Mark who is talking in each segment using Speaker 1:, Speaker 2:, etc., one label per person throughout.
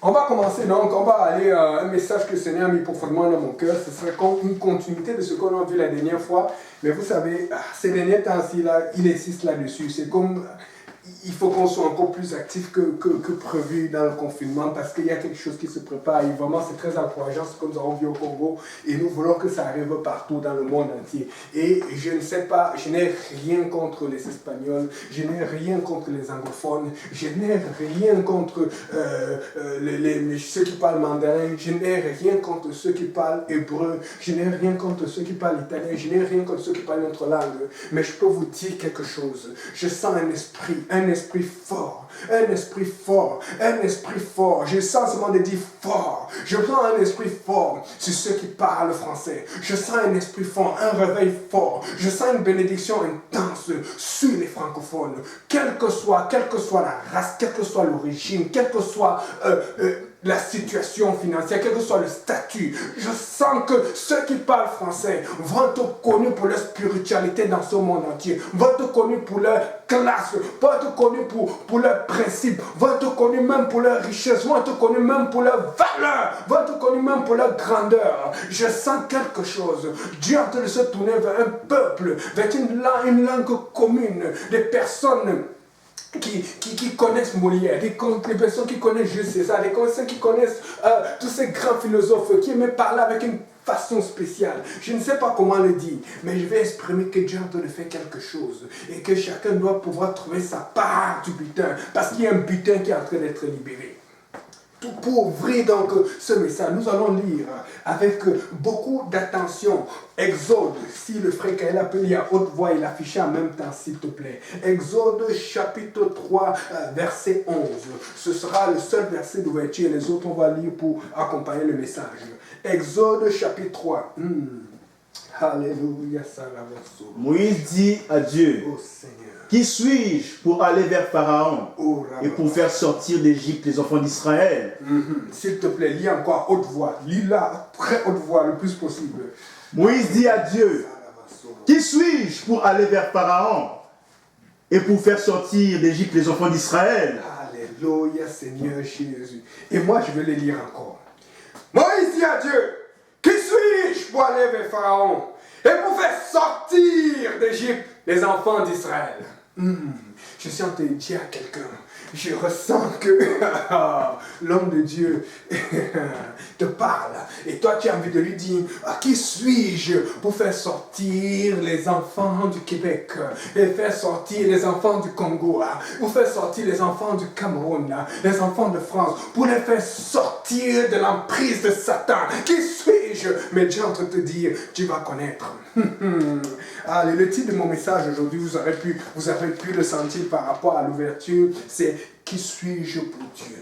Speaker 1: On va commencer donc, on va aller à un message que le Seigneur a mis profondément dans mon cœur. Ce serait comme une continuité de ce qu'on a vu la dernière fois. Mais vous savez, ces derniers temps-ci, là, il insiste là-dessus. C'est comme, il faut qu'on soit encore plus actif que prévu dans le confinement parce qu'il y a quelque chose qui se prépare. Et vraiment, c'est très encourageant ce que nous avons vu au Congo. Et nous voulons que ça arrive partout dans le monde entier. Et je ne sais pas, je n'ai rien contre les Espagnols, je n'ai rien contre les anglophones, je n'ai rien contre ceux qui parlent mandarin, je n'ai rien contre ceux qui parlent hébreu, je n'ai rien contre ceux qui parlent italien, je n'ai rien contre ceux qui parlent notre langue. Mais je peux vous dire quelque chose. Je sens un esprit fort, un esprit fort, un esprit fort. Je sens seulement de dire fort. Je sens un esprit fort sur ceux qui parlent français. Je sens un esprit fort, un réveil fort. Je sens une bénédiction intense sur les francophones. Quelle que soit la race, quelle que soit l'origine, quelle que soit la situation financière, quel que soit le statut, je sens que ceux qui parlent français vont être connus pour leur spiritualité dans ce monde entier, vont être connus pour leur classe, vont être connus pour leurs principes, vont être connus même pour leur richesse, vont être connus même pour leur valeur, vont être connus même pour leur grandeur. Je sens quelque chose. Dieu est en train de se tourner vers un peuple, vers une langue commune, des personnes qui connaissent Molière, des personnes qui connaissent Jules César, des personnes qui connaissent tous ces grands philosophes qui aiment parler avec une façon spéciale. Je ne sais pas comment le dire, mais je vais exprimer que Dieu est en train de faire quelque chose et que chacun doit pouvoir trouver sa part du butin parce qu'il y a un butin qui est en train d'être libéré. Pour ouvrir donc ce message, nous allons lire avec beaucoup d'attention Exode, si le frère Kaël peut lire à haute voix et l'afficher en même temps s'il te plaît. Exode chapitre 3 verset 11. Ce sera le seul verset d'ouverture et les autres on va lire pour accompagner le message. Exode chapitre 3. Alléluia, Salavaso.
Speaker 2: Moïse dit à Dieu,
Speaker 1: oh, Seigneur.
Speaker 2: Qui suis-je pour aller vers Pharaon et pour faire sortir d'Égypte les enfants d'Israël?
Speaker 1: S'il te plaît, lis encore à haute voix. Lis-la très haute voix le plus possible.
Speaker 2: Moïse dit à Dieu, Qui suis-je pour aller vers Pharaon et pour faire sortir d'Égypte les enfants d'Israël?
Speaker 1: Alléluia, Seigneur Jésus. Et moi, je vais le lire encore. Moïse dit à Dieu, Qui suis-je pour aller vers Pharaon et pour faire sortir d'Égypte les enfants d'Israël? Je suis en train de dire à quelqu'un, je ressens que l'homme de Dieu te parle. Et toi, tu as envie de lui dire, qui suis-je pour faire sortir les enfants du Québec, et faire sortir les enfants du Congo, pour faire sortir les enfants du Cameroun, les enfants de France, pour les faire sortir de l'emprise de Satan. Qui suis-je? Mais Dieu est en train de te dire, tu vas connaître. Allez, le titre de mon message aujourd'hui, vous avez pu le sentir par rapport à l'ouverture, c'est qui suis-je pour Dieu?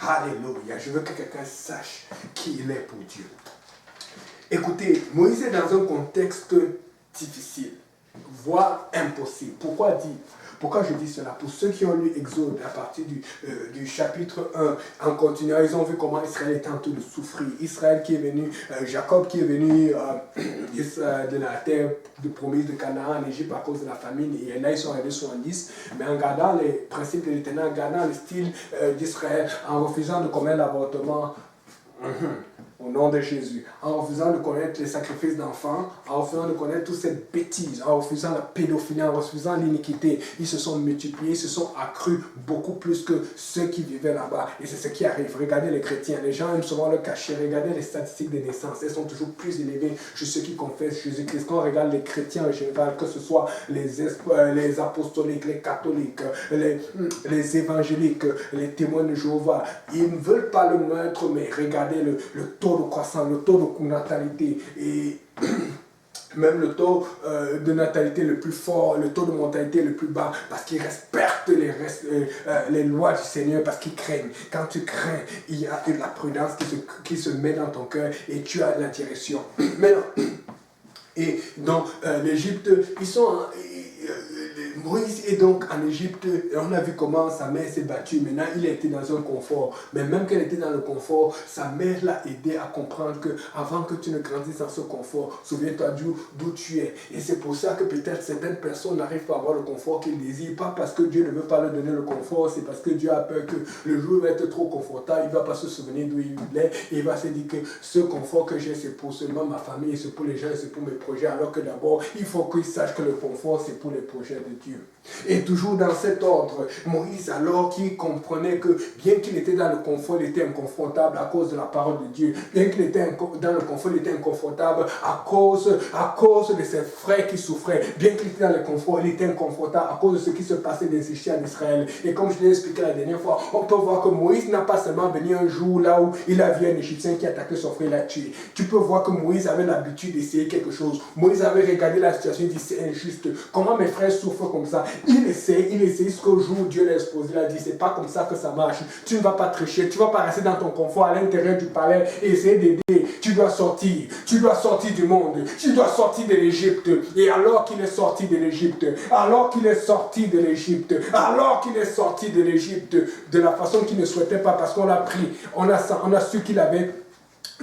Speaker 1: Alléluia, je veux que quelqu'un sache qui il est pour Dieu. Écoutez, Moïse est dans un contexte difficile, voire impossible. Pourquoi je dis cela? Pour ceux qui ont lu Exode à partir du chapitre 1, en continuant, ils ont vu comment Israël est en train de souffrir. Israël qui est venu, Jacob qui est venu de la terre de promise de Canaan en Égypte à cause de la famine. Et là, ils sont arrivés 70. Mais en gardant les principes de l'Éternel, en gardant le style d'Israël, en refusant de commettre l'avortement, au nom de Jésus, en refusant de connaître les sacrifices d'enfants, en refusant de connaître toutes ces bêtises, en refusant la pédophilie, en refusant l'iniquité, ils se sont multipliés, ils se sont accrus beaucoup plus que ceux qui vivaient là-bas. Et c'est ce qui arrive. Regardez les chrétiens, les gens aiment souvent le cacher. Regardez les statistiques des naissances, elles sont toujours plus élevées chez ceux qui confessent Jésus-Christ. Quand on regarde les chrétiens en général, que ce soit les apostoliques, les catholiques, les évangéliques, les témoins de Jéhovah, ils ne veulent pas le mettre, mais regardez le taux de croissance, le taux de natalité et même le taux de natalité le plus fort, le taux de mortalité le plus bas, parce qu'ils respectent les lois du Seigneur, parce qu'ils craignent. Quand tu crains, il y a de la prudence qui se met dans ton cœur et tu as la direction. Maintenant, et donc l'Égypte, ils sont Moïse est donc en Égypte et on a vu comment sa mère s'est battue. Maintenant, il a été dans un confort. Mais même qu'elle était dans le confort, sa mère l'a aidé à comprendre que avant que tu ne grandisses dans ce confort, souviens-toi d'où tu es. Et c'est pour ça que peut-être certaines personnes n'arrivent pas à avoir le confort qu'ils désirent. Pas parce que Dieu ne veut pas leur donner le confort, c'est parce que Dieu a peur que le jour va être trop confortable, il ne va pas se souvenir d'où il est. Et il va se dire que ce confort que j'ai, c'est pour seulement ma famille, c'est pour les gens, c'est pour mes projets. Alors que d'abord, il faut qu'ils sachent que le confort, c'est pour les projets de Dieu. Et toujours dans cet ordre, Moïse, alors qu'il comprenait que bien qu'il était dans le confort, il était inconfortable à cause de la parole de Dieu. Bien qu'il était dans le confort, il était inconfortable à cause de ses frères qui souffraient. Bien qu'il était dans le confort, il était inconfortable à cause de ce qui se passait d'injustice en Israël. Et comme je l'ai expliqué la dernière fois, on peut voir que Moïse n'a pas seulement venu un jour là où il a vu un Égyptien qui attaquait son frère et l'a tué. Tu peux voir que Moïse avait l'habitude d'essayer quelque chose. Moïse avait regardé la situation et dit c'est injuste. Comment mes frères souffrent comme ça? Il essaie jusqu'au jour où Dieu l'a exposé. Il a dit c'est pas comme ça que ça marche. Tu ne vas pas tricher, tu ne vas pas rester dans ton confort à l'intérieur du palais et essayer d'aider. Tu dois sortir du monde, tu dois sortir de l'Égypte. Et alors qu'il est sorti de l'Égypte, de la façon qu'il ne souhaitait pas, parce qu'on l'a pris, on a su qu'il avait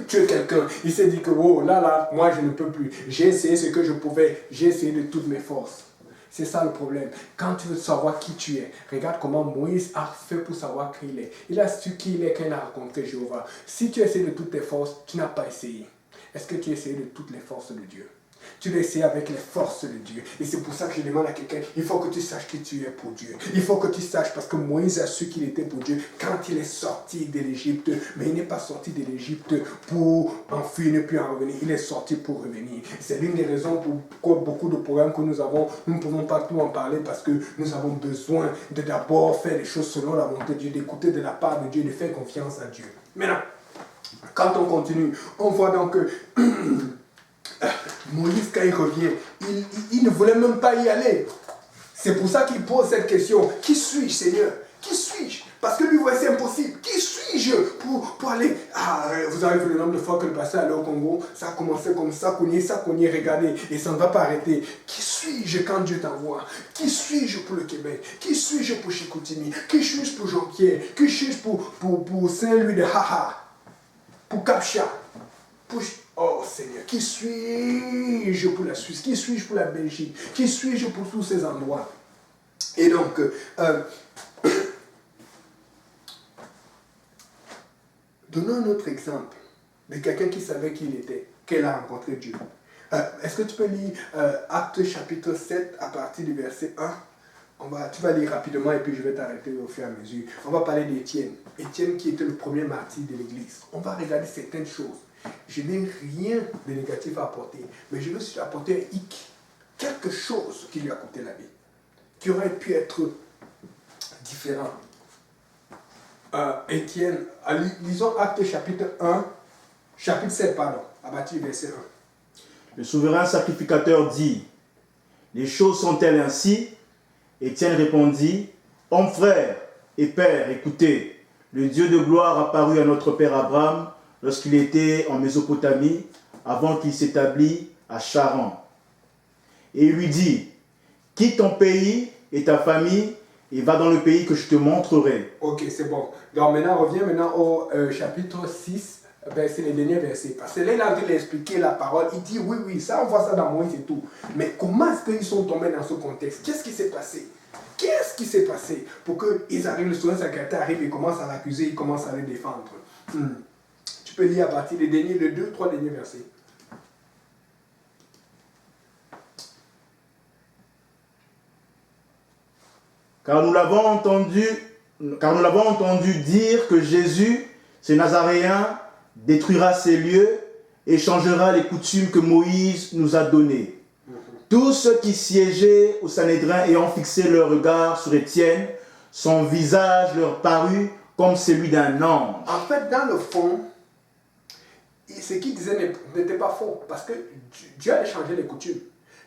Speaker 1: tué quelqu'un. Il s'est dit que oh là, moi je ne peux plus. J'ai essayé ce que je pouvais, j'ai essayé de toutes mes forces. C'est ça le problème. Quand tu veux savoir qui tu es, regarde comment Moïse a fait pour savoir qui il est. Il a su qui il est quand il a rencontré Jéhovah. Si tu essaies de toutes tes forces, tu n'as pas essayé. Est-ce que tu as essayé de toutes les forces de Dieu? Tu dois essayer avec les forces de Dieu. Et c'est pour ça que je demande à quelqu'un, il faut que tu saches qui tu es pour Dieu. Il faut que tu saches, parce que Moïse a su qu'il était pour Dieu quand il est sorti de l'Égypte. Mais il n'est pas sorti de l'Égypte pour enfuir, ne plus en revenir. Il est sorti pour revenir. C'est l'une des raisons pour beaucoup de programmes que nous avons. Nous ne pouvons pas tout en parler parce que nous avons besoin de d'abord faire les choses selon la volonté de Dieu, d'écouter de la part de Dieu, de faire confiance à Dieu. Maintenant, quand on continue, on voit donc que Moïse, quand il revient, il ne voulait même pas y aller. C'est pour ça qu'il pose cette question. Qui suis-je, Seigneur? Qui suis-je? Parce que lui, voit c'est impossible. Qui suis-je pour aller? Vous avez vu le nombre de fois que le pasteur allait au Congo, ça a commencé comme ça, cogner, regardez, et ça ne va pas arrêter. Qui suis-je quand Dieu t'envoie? Qui suis-je pour le Québec? Qui suis-je pour Chicoutimi? Qui suis-je pour Jonquière? Qui suis-je pour Saint-Louis de Haha? Pour Capcha? Oh Seigneur, qui suis-je pour la Suisse? Qui suis-je pour la Belgique? Qui suis-je pour tous ces endroits? Et donc, donnons un autre exemple de quelqu'un qui savait qui il était, qu'elle a rencontré Dieu. Est-ce que tu peux lire Actes chapitre 7 à partir du verset 1? Tu vas lire rapidement et puis je vais t'arrêter au fur et à mesure. On va parler d'Étienne. Étienne qui était le premier martyr de l'Église. On va regarder certaines choses. Je n'ai rien de négatif à apporter, mais je veux juste apporter un hic, quelque chose qui lui a coûté la vie, qui aurait pu être différent. Étienne, lisons Actes chapitre 7, à partir du verset 1.
Speaker 2: Le souverain sacrificateur dit, les choses sont-elles ainsi? Étienne répondit, homme frère et père, écoutez, le Dieu de gloire apparut à notre père Abraham lorsqu'il était en Mésopotamie, avant qu'il s'établisse à Charan. Et il lui dit, quitte ton pays et ta famille et va dans le pays que je te montrerai.
Speaker 1: Ok, c'est bon. Donc maintenant, reviens au chapitre 6, c'est les derniers versets. Parce que là, il a dû expliquer la parole. Il dit, oui, ça, on voit ça dans Moïse et tout. Mais comment est-ce qu'ils sont tombés dans ce contexte? Qu'est-ce qui s'est passé? Qu'est-ce qui s'est passé pour qu'ils arrivent, le souverain secrétaire arrive, il commence à l'accuser, il commence à le défendre. Tu peux lire à partir des derniers, les 2-3 derniers versets.
Speaker 2: Car nous l'avons entendu dire que Jésus, ce Nazaréen, détruira ces lieux et changera les coutumes que Moïse nous a données. Tous ceux qui siégeaient au Sanhédrin ayant fixé leur regard sur Étienne, son visage leur parut comme celui d'un ange.
Speaker 1: En fait, dans le fond, ce qu'il disait n'était pas faux, parce que Dieu allait changer les coutumes.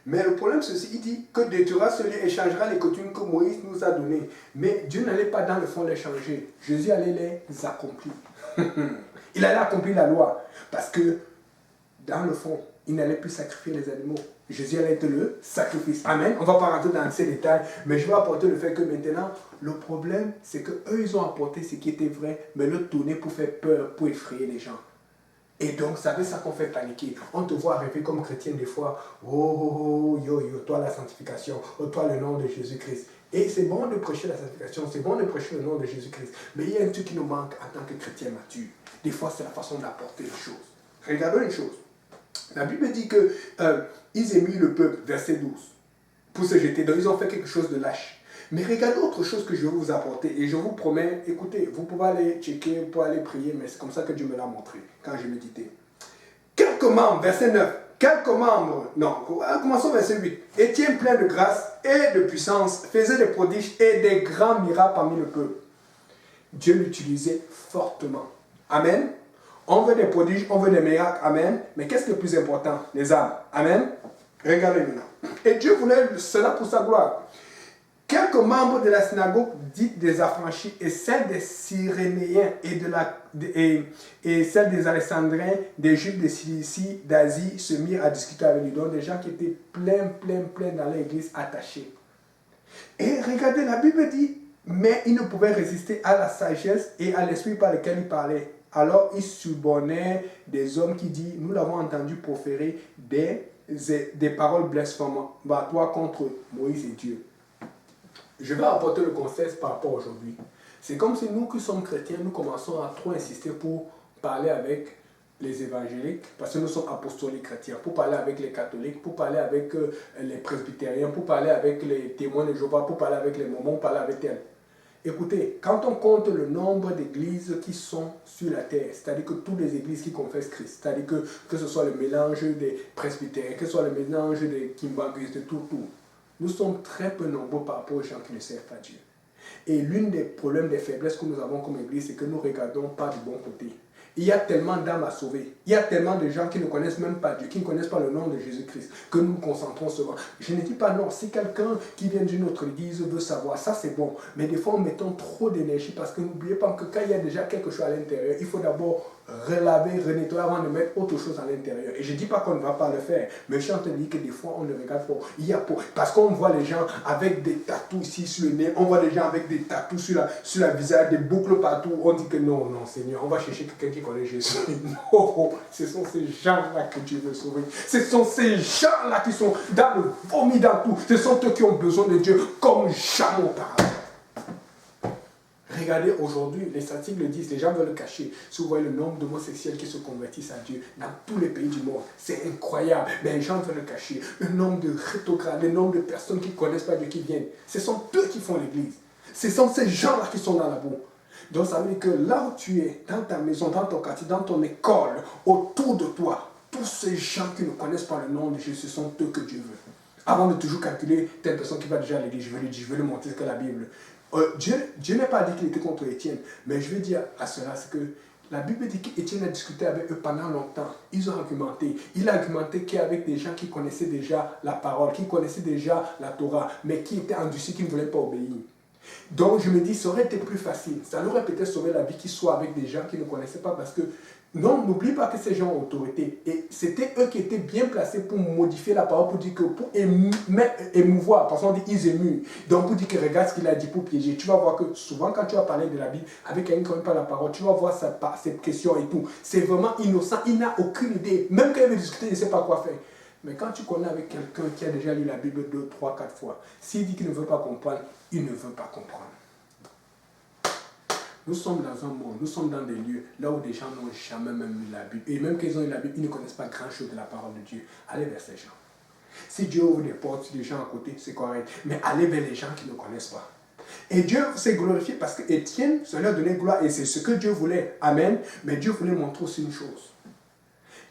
Speaker 1: Mais le problème, c'est qu'il dit que détruira celui et changera les coutumes que Moïse nous a données. Mais Dieu n'allait pas dans le fond les changer. Jésus allait les accomplir. Il allait accomplir la loi. Parce que dans le fond, il n'allait plus sacrifier les animaux. Jésus allait être le sacrifice. Amen. On ne va pas rentrer dans ces détails, mais je vais apporter le fait que maintenant, le problème, c'est qu'eux, ils ont apporté ce qui était vrai, mais le tourner pour faire peur, pour effrayer les gens. Et donc, c'est avec ça qu'on fait paniquer. On te voit arriver comme chrétien des fois. Oh, yo, toi la sanctification. Oh, toi le nom de Jésus-Christ. Et c'est bon de prêcher la sanctification. C'est bon de prêcher le nom de Jésus-Christ. Mais il y a un truc qui nous manque en tant que chrétien mature. Des fois, c'est la façon d'apporter les choses. Regardons une chose. La Bible dit que ils émuent le peuple, verset 12, pour se jeter. Donc, ils ont fait quelque chose de lâche. Mais regardez autre chose que je vais vous apporter. Et je vous promets, écoutez, vous pouvez aller checker, vous pouvez aller prier, mais c'est comme ça que Dieu me l'a montré quand j'ai médité. Quelques membres, verset 9, quelques membres, non, commençons verset 8. Étienne plein de grâce et de puissance, faisait des prodiges et des grands miracles parmi le peuple. Dieu l'utilisait fortement. Amen. On veut des prodiges, on veut des miracles. Amen. Mais qu'est-ce qui est le plus important? Les âmes. Amen. Regardez maintenant. Et Dieu voulait cela pour sa gloire. Quelques membres de la synagogue dite des affranchis et celle des Cyrénéens et celle des Alexandriens, des Juifs de Cilicie, d'Asie se mirent à discuter avec lui. Donc des gens qui étaient pleins dans l'église attachés. Et regardez, la Bible dit, mais ils ne pouvaient résister à la sagesse et à l'esprit par lequel ils parlaient. Alors ils subornaient des hommes qui disent, nous l'avons entendu proférer des paroles blasphématoires contre Moïse et Dieu. Je vais apporter le contexte par rapport à aujourd'hui. C'est comme si nous qui sommes chrétiens, nous commençons à trop insister pour parler avec les évangéliques, parce que nous sommes apostoliques chrétiens, pour parler avec les catholiques, pour parler avec les presbytériens, pour parler avec les témoins de Jéhovah, pour parler avec les mormons, pour parler avec elles. Écoutez, quand on compte le nombre d'églises qui sont sur la terre, c'est-à-dire que toutes les églises qui confessent Christ, c'est-à-dire que ce soit le mélange des presbytériens, que ce soit le mélange des Kimbanguistes, de tout, nous sommes très peu nombreux par rapport aux gens qui ne servent pas Dieu. Et l'un des problèmes, des faiblesses que nous avons comme église, c'est que nous ne regardons pas du bon côté. Il y a tellement d'âmes à sauver. Il y a tellement de gens qui ne connaissent même pas Dieu, qui ne connaissent pas le nom de Jésus-Christ, que nous nous concentrons souvent. Je ne dis pas non, si quelqu'un qui vient d'une autre église veut savoir, ça c'est bon. Mais des fois, nous mettons trop d'énergie parce que n'oubliez pas que quand il y a déjà quelque chose à l'intérieur, il faut d'abord relaver, renettoyer avant de mettre autre chose à l'intérieur. Et je ne dis pas qu'on ne va pas le faire, mais je suis en train de dire que des fois, on ne regarde pas. Il y a parce qu'on voit les gens avec des tatous ici sur le nez, on voit les gens avec des tatous sur la visage, des boucles partout. On dit que non, Seigneur, on va chercher quelqu'un qui connaît Jésus. Non, ce sont ces gens-là que Dieu veut sauver. Ce sont ces gens-là qui sont dans le vomi, dans tout. Ce sont eux qui ont besoin de Dieu comme jamais auparavant. Regardez, aujourd'hui, les statistiques le disent, les gens veulent le cacher. Si vous voyez le nombre d'homosexuels qui se convertissent à Dieu dans tous les pays du monde, c'est incroyable. Mais les gens veulent le cacher. Le nombre de rétrogrades, le nombre de personnes qui ne connaissent pas Dieu qui viennent. Ce sont eux qui font l'église. Ce sont ces gens-là qui sont dans la boue. Donc ça veut dire que là où tu es, dans ta maison, dans ton quartier, dans ton école, autour de toi, tous ces gens qui ne connaissent pas le nom de Jésus, ce sont eux que Dieu veut. Avant de toujours calculer telle personne qui va déjà à l'église, je vais lui montrer ce que la Bible. Dieu n'a pas dit qu'il était contre Étienne, mais je veux dire à cela, c'est que la Bible dit qu'Étienne a discuté avec eux pendant longtemps. Ils ont argumenté. Il a argumenté qu'avec des gens qui connaissaient déjà la parole, qui connaissaient déjà la Torah, mais qui étaient endurcis, qui ne voulaient pas obéir. Donc je me dis, ça aurait été plus facile. Ça aurait peut-être sauvé la vie qu'ils soient avec des gens qui ne connaissaient pas, parce que non, n'oublie pas que ces gens ont autorité. Et c'était eux qui étaient bien placés pour modifier la parole, pour dire que, pour émouvoir, parce qu'on dit ils émuent. Donc pour dire que regarde ce qu'il a dit pour piéger. Tu vas voir que souvent quand tu vas parler de la Bible avec quelqu'un qui ne connaît pas la parole, tu vas voir cette question et tout. C'est vraiment innocent, il n'a aucune idée. Même quand il veut discuter, il ne sait pas quoi faire. Mais quand tu connais avec quelqu'un qui a déjà lu la Bible 2, 3, 4 fois, s'il dit qu'il ne veut pas comprendre, il ne veut pas comprendre. Nous sommes dans un monde, nous sommes dans des lieux là où des gens n'ont jamais même lu la Bible. Et même qu'ils ont lu la Bible, ils ne connaissent pas grand-chose de la parole de Dieu. Allez vers ces gens. Si Dieu ouvre des portes sur des gens à côté, c'est correct. Mais allez vers les gens qui ne connaissent pas. Et Dieu s'est glorifié parce que Étienne, ça leur donnait gloire. Et c'est ce que Dieu voulait. Amen. Mais Dieu voulait montrer aussi une chose.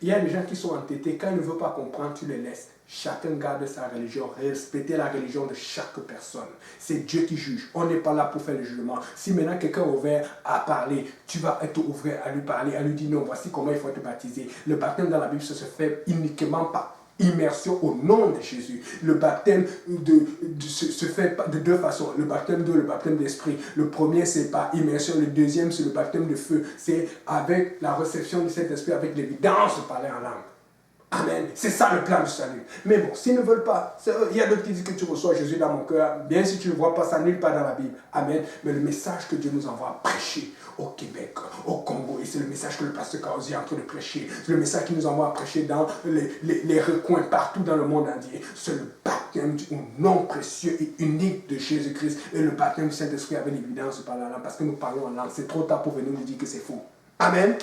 Speaker 1: Il y a des gens qui sont entêtés. Quand ils ne veulent pas comprendre, tu les laisses. Chacun garde sa religion. Respectez la religion de chaque personne. C'est Dieu qui juge. On n'est pas là pour faire le jugement. Si maintenant quelqu'un est ouvert à parler, tu vas être ouvert à lui parler, à lui dire non, voici comment il faut te baptiser. Le baptême dans la Bible, ça se fait uniquement par immersion au nom de Jésus. Le baptême se fait de deux façons. Le baptême d'eau, le baptême d'esprit. Le premier, c'est par immersion. Le deuxième, c'est le baptême de feu. C'est avec la réception de cet esprit, avec l'évidence de parler en langue. Amen. C'est ça le plan du salut. Mais bon, s'ils ne veulent pas, il y a d'autres qui disent que tu reçois Jésus dans mon cœur. Bien si tu ne le vois pas, ça nulle part dans la Bible. Amen. Mais le message que Dieu nous envoie à prêcher au Québec, au Congo, et c'est le message que le pasteur Kaozi est en train de prêcher. C'est le message qu'il nous envoie à prêcher dans les recoins partout dans le monde entier. C'est le baptême au nom précieux et unique de Jésus-Christ. Et le baptême du Saint-Esprit avec l'évidence par la langue. Parce que nous parlons en langue. C'est trop tard pour venir nous dire que c'est faux. Amen.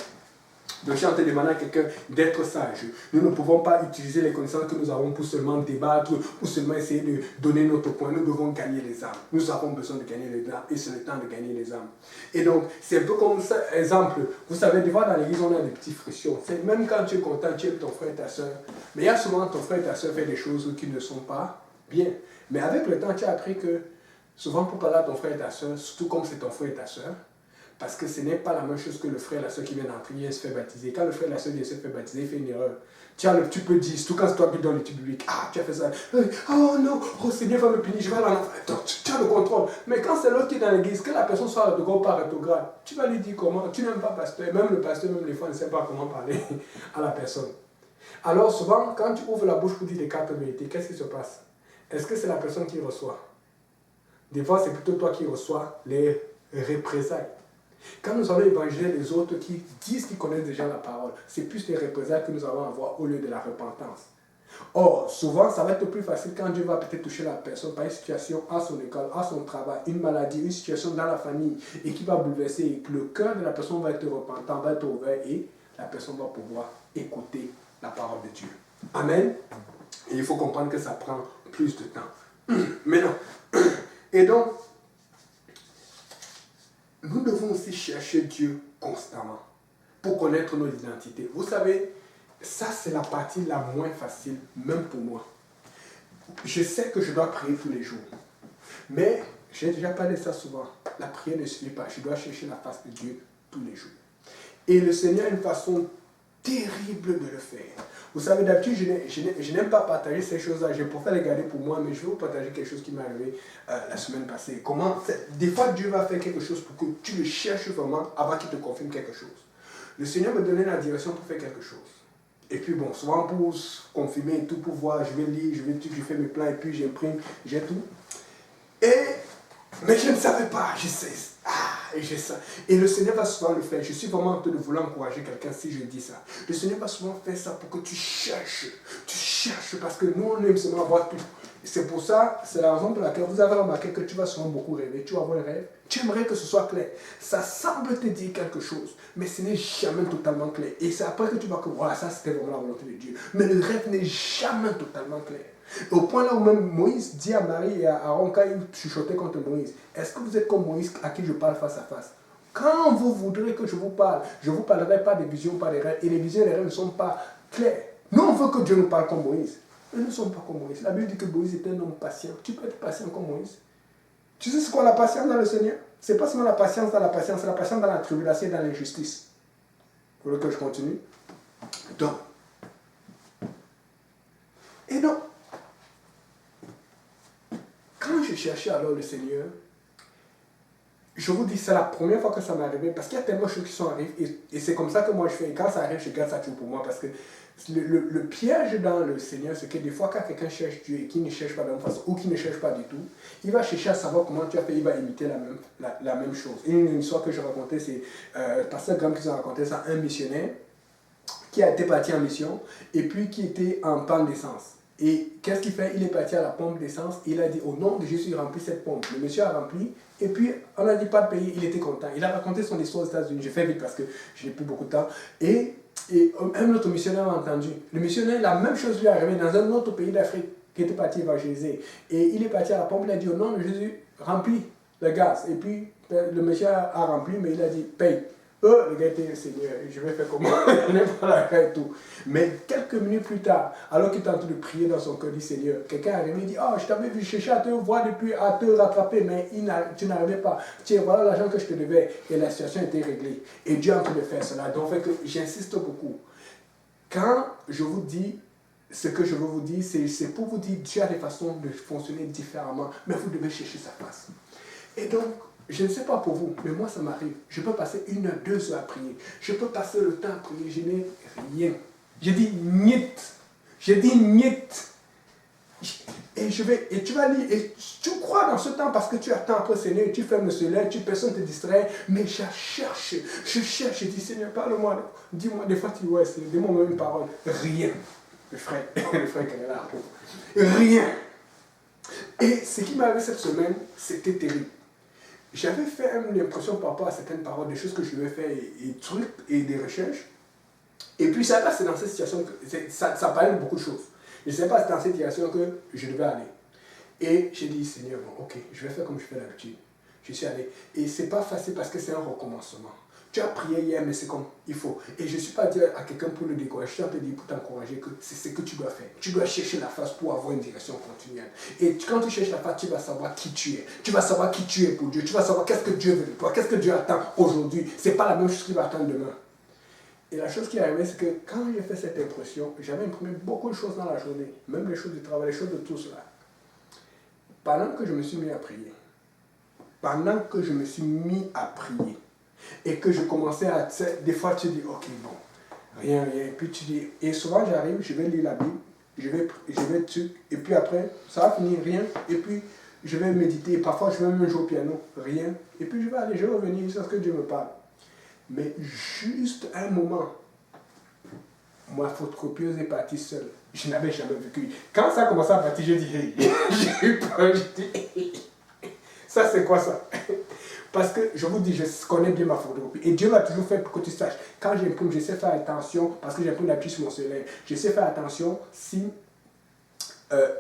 Speaker 1: Donc, je suis en train de demander à quelqu'un d'être sage. Nous ne pouvons pas utiliser les connaissances que nous avons pour seulement débattre, pour seulement essayer de donner notre point. Nous devons gagner les âmes. Nous avons besoin de gagner les âmes et c'est le temps de gagner les âmes. Et donc, c'est un peu comme ça, exemple. Vous savez, des fois dans l'église, on a des petites frictions. Même quand tu es content, tu aimes ton frère et ta soeur. Mais il y a souvent ton frère et ta soeur fait des choses qui ne sont pas bien. Mais avec le temps, tu as appris que souvent pour parler à ton frère et ta soeur, surtout comme c'est ton frère et ta soeur, parce que ce n'est pas la même chose que le frère et la soeur qui viennent d'entrer et se fait baptiser. Quand le frère et la soeur vient se faire baptiser, il fait une erreur. Tu peux dire, surtout quand c'est toi qui donnes l'étude biblique, ah, tu as fait ça. Oh non, oh Seigneur va me punir, je vais aller en enfer. Tu as le contrôle. Mais quand c'est l'autre qui est dans l'église, que la personne soit orthographe ou pas orthographe, tu vas lui dire comment. Tu n'aimes pas pasteur. Même le pasteur, même les fois, ne sait pas comment parler à la personne. Alors souvent, quand tu ouvres la bouche pour dire des quatre vérités, qu'est-ce qui se passe? Est-ce que c'est la personne qui reçoit? Des fois, c'est plutôt toi qui reçois les représailles. Quand nous allons évangéliser les autres qui disent qu'ils connaissent déjà la parole, c'est plus les représailles que nous allons avoir au lieu de la repentance. Or, souvent, ça va être plus facile quand Dieu va peut-être toucher la personne par une situation à son école, à son travail, une maladie, une situation dans la famille et qui va bouleverser. Et que le cœur de la personne va être repentant, va être ouvert et la personne va pouvoir écouter la parole de Dieu. Amen. Et il faut comprendre que ça prend plus de temps. Mais non. Et donc, nous devons aussi chercher Dieu constamment pour connaître nos identités. Vous savez, ça c'est la partie la moins facile, même pour moi. Je sais que je dois prier tous les jours, mais j'ai déjà parlé de ça souvent. La prière ne suffit pas, je dois chercher la face de Dieu tous les jours. Et le Seigneur a une façon terrible de le faire. Vous savez, d'habitude, je n'aime pas partager ces choses-là. Je préfère les garder pour moi, mais je vais vous partager quelque chose qui m'est arrivé la semaine passée. Des fois, Dieu va faire quelque chose pour que tu le cherches vraiment avant qu'il te confirme quelque chose. Le Seigneur me donnait la direction pour faire quelque chose. Et puis bon, souvent pour confirmer et tout, pour voir, je vais lire, je fais mes plans et puis j'imprime, j'ai tout. Mais je ne savais pas, je sais. Et j'ai ça. Et le Seigneur va souvent le faire. Je suis vraiment en train de vouloir encourager quelqu'un si je dis ça. Le Seigneur va souvent faire ça pour que tu cherches. Tu cherches parce que nous, on aime seulement avoir tout. Et c'est pour ça, c'est la raison pour laquelle vous avez remarqué que tu vas souvent beaucoup rêver. Tu vas avoir un rêve. Tu aimerais que ce soit clair. Ça semble te dire quelque chose, mais ce n'est jamais totalement clair. Et c'est après que tu vas que voilà, ça c'était vraiment la volonté de Dieu. Mais le rêve n'est jamais totalement clair. Au point là où même Moïse dit à Marie et à Aaron quand ils chuchotaient contre Moïse, est-ce que vous êtes comme Moïse à qui je parle face à face? Quand vous voudrez que je vous vous parlerai pas des visions, pas des rêves. Et les visions et les rêves ne sont pas clairs. Nous, on veut que Dieu nous parle comme Moïse. Mais nous ne sommes pas comme Moïse. La Bible dit que Moïse était un homme patient. Tu peux être patient comme Moïse. Tu sais ce qu'est la patience dans le Seigneur? Ce n'est pas seulement la patience dans la patience, c'est la patience dans la tribulation et dans l'injustice. Vous voulez que je continue? Et donc, quand je cherchais alors le Seigneur, je vous dis, c'est la première fois que ça m'est arrivé, parce qu'il y a tellement de choses qui sont arrivées, et c'est comme ça que moi je fais, et quand ça arrive, je garde ça toujours pour moi, parce que le piège dans le Seigneur, c'est que des fois, quand quelqu'un cherche Dieu et qui ne cherche pas de la même façon, ou qui ne cherche pas du tout, il va chercher à savoir comment tu as fait, il va imiter la même chose. Et une histoire que je racontais, c'est Pasteur Graham qui nous a raconté ça, un missionnaire qui a été parti en mission, et puis qui était en panne d'essence. Et qu'est-ce qu'il fait? Il est parti à la pompe d'essence, il a dit au nom de Jésus, il remplit cette pompe. Le monsieur a rempli, et puis on a dit pas de payer, il était content. Il a raconté son histoire aux États-Unis, je fais vite parce que je n'ai plus beaucoup de temps. Et un autre missionnaire a entendu. Le missionnaire, la même chose lui est arrivée dans un autre pays d'Afrique qui était parti évangéliser. Et il est parti à la pompe, il a dit au nom de Jésus, remplis le gaz. Et puis le monsieur a rempli, mais il a dit paye. Le gars était Seigneur, je vais faire comment? Il n'est pas là et tout. Mais quelques minutes plus tard, alors qu'il est en train de prier dans son cœur, il dit Seigneur, quelqu'un est arrivé, il dit, oh, je t'avais vu chercher à te voir depuis, à te rattraper, mais tu n'arrivais pas. Tiens, voilà l'argent que je te devais. Et la situation était réglée. Et Dieu est en train de faire cela. Donc, fait que j'insiste beaucoup. Quand je vous dis ce que je veux vous dire, c'est pour vous dire Dieu a des façons de fonctionner différemment, mais vous devez chercher sa face. Et donc, je ne sais pas pour vous, mais moi ça m'arrive. Je peux passer 1 heure, 2 heures à prier. Je peux passer le temps à prier, je n'ai rien. Je dis niet. J'ai dit niet. Et tu vas lire, et tu crois dans ce temps parce que tu attends après le Seigneur, tu fermes le soleil, personne ne te distrait, mais je cherche, je dis Seigneur, parle-moi, dis-moi, des fois tu dis ouais, Seigneur, dis-moi même une parole, rien, le frère qui est là, rien. Et ce qui m'est arrivé cette semaine, c'était terrible. J'avais fait une impression par rapport à certaines paroles, des choses que je devais faire et trucs et des recherches. Et puis ça passe dans cette situation, ça parlait de beaucoup de choses. Je ne sais pas si c'est dans cette situation que je devais aller. Et j'ai dit, Seigneur, bon, ok, je vais faire comme je fais d'habitude. Je suis allé. Et ce n'est pas facile parce que c'est un recommencement. Tu as prié hier, mais c'est comme il faut. Et je ne suis pas dire à quelqu'un pour le décourager, je suis en train de dire pour t'encourager que c'est ce que tu dois faire. Tu dois chercher la face pour avoir une direction continuelle. Et quand tu cherches la face, tu vas savoir qui tu es. Tu vas savoir qui tu es pour Dieu. Tu vas savoir qu'est-ce que Dieu veut de toi, qu'est-ce que Dieu attend aujourd'hui. Ce n'est pas la même chose qu'il va attendre demain. Et la chose qui est arrivée, c'est que quand j'ai fait cette impression, j'avais imprimé beaucoup de choses dans la journée, même les choses du travail, les choses de tout cela. Pendant que je me suis mis à prier, et que je commençais à, des fois tu dis, ok, bon, rien, et puis tu dis, et souvent j'arrive, je vais lire la Bible, je vais et puis après, ça va finir, rien, et puis je vais méditer, et parfois je vais même jouer au piano, rien, et puis je vais revenir jusqu'à ce que Dieu me parle. Mais juste un moment, ma photocopieuse est partie seule. Je n'avais jamais vécu. Quand ça a commencé à partir, j'ai dit, hey, j'ai eu peur, j'ai dit, hey. Ça c'est quoi ça? Parce que je vous dis, je connais bien ma photocopie. Et Dieu m'a toujours fait pour que tu saches. Quand j'imprime, je sais faire attention, parce que j'imprime la sur mon soleil. Je sais faire attention si